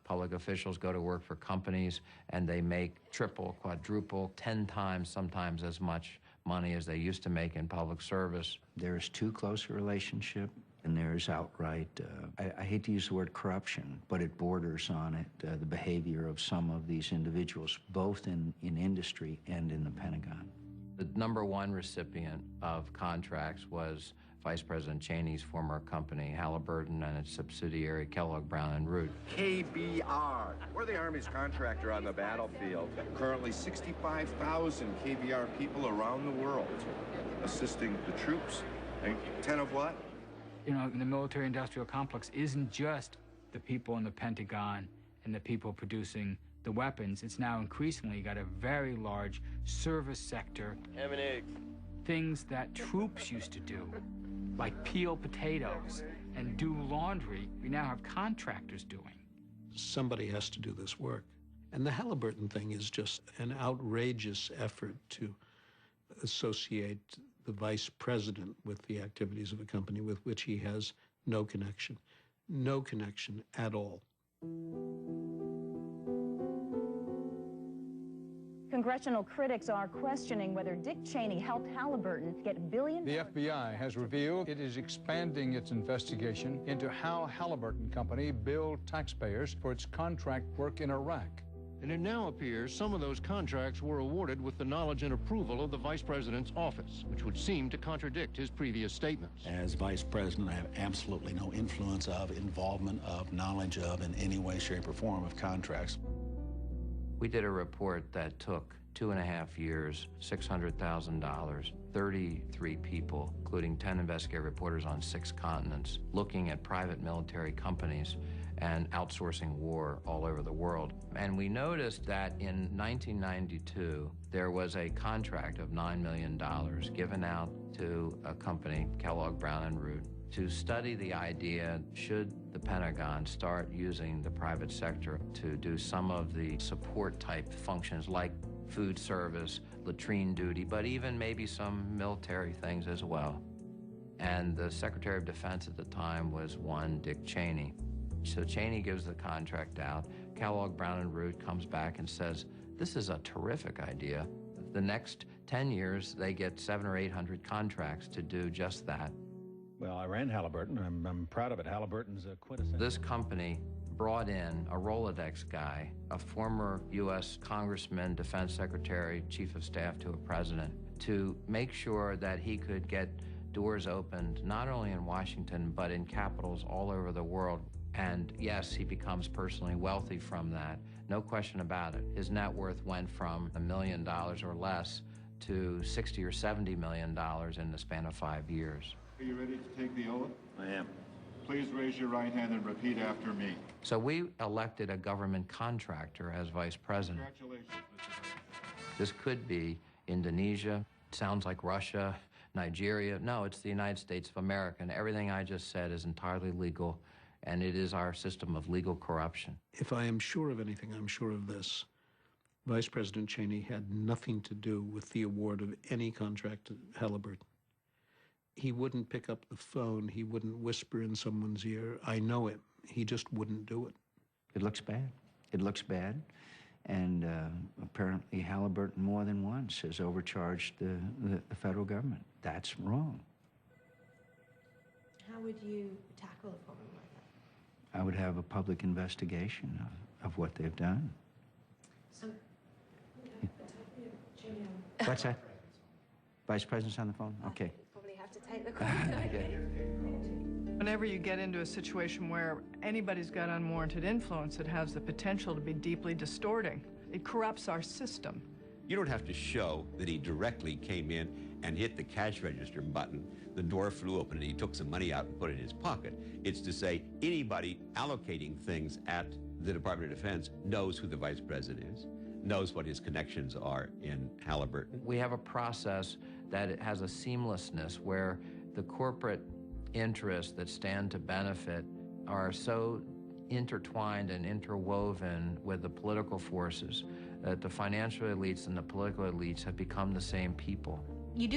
public officials go to work for companies and they make triple, quadruple, 10 times, sometimes as much money as they used to make in public service. There's too close a relationship, and there's outright, I hate to use the word corruption, but it borders on it, the behavior of some of these individuals, both in industry and in the Pentagon. The #1 recipient of contracts was Vice President Cheney's former company, Halliburton, and its subsidiary, Kellogg Brown & Root. KBR. We're the Army's contractor on the battlefield. Currently 65,000 KBR people around the world assisting the troops. And 10 of what? You know, the military-industrial complex isn't just the people in the Pentagon and the people producing the weapons. It's now increasingly got a very large service sector. Ham and eggs. Things that troops used to do, like peel potatoes and do laundry, we now have contractors doing. Somebody has to do this work. And the Halliburton thing is just an outrageous effort to associate the vice president with the activities of a company with which he has no connection at all. Congressional critics are questioning whether Dick Cheney helped Halliburton get billions. The FBI has revealed it is expanding its investigation into how Halliburton Company billed taxpayers for its contract work in Iraq. And it now appears some of those contracts were awarded with the knowledge and approval of the Vice President's office, which would seem to contradict his previous statements. As Vice President, I have absolutely no influence of, involvement of, knowledge of, in any way, shape, or form of contracts. We did a report that took 2.5 years, $600,000, 33 people, including 10 investigative reporters on 6 continents, looking at private military companies and outsourcing war all over the world. And we noticed that in 1992, there was a contract of $9 million given out to a company, Kellogg Brown & Root, to study the idea, should the Pentagon start using the private sector to do some of the support type functions like food service, latrine duty, but even maybe some military things as well. And the Secretary of Defense at the time was one Dick Cheney. So Cheney gives the contract out. Kellogg Brown & Root comes back and says, this is a terrific idea. The next 10 years, they get 700 or 800 contracts to do just that. Well, I ran Halliburton. I'm proud of it. Halliburton's a quintessential. This company brought in a Rolodex guy, a former U.S. congressman, defense secretary, chief of staff to a president, to make sure that he could get doors opened, not only in Washington, but in capitals all over the world. And yes, he becomes personally wealthy from that. No question about it. His net worth went from $1 million or less to $60 or $70 million in the span of 5 years. Are you ready to take the oath? I am. Please raise your right hand and repeat after me. So we elected a government contractor as vice president. Congratulations, Mr. President. This could be Indonesia, sounds like Russia, Nigeria. No, it's the United States of America, and everything I just said is entirely legal, and it is our system of legal corruption. If I am sure of anything, I'm sure of this. Vice President Cheney had nothing to do with the award of any contract to Halliburton. He wouldn't pick up the phone. He wouldn't whisper in someone's ear, I know him. He just wouldn't do it. It looks bad. It looks bad. And apparently Halliburton more than once has overcharged the federal government. That's wrong. How would you tackle a problem like that? I would have a public investigation of what they've done. So, What's that? Vice President's on the phone? Okay. Probably have to take the call. Whenever you get into a situation where anybody's got unwarranted influence, it has the potential to be deeply distorting. It corrupts our system. You don't have to show that he directly came in and hit the cash register button, the door flew open, and he took some money out and put it in his pocket. It's to say anybody allocating things at the Department of Defense knows who the vice president is, knows what his connections are in Halliburton. We have a process that it has a seamlessness where the corporate interests that stand to benefit are so intertwined and interwoven with the political forces that the financial elites and the political elites have become the same people.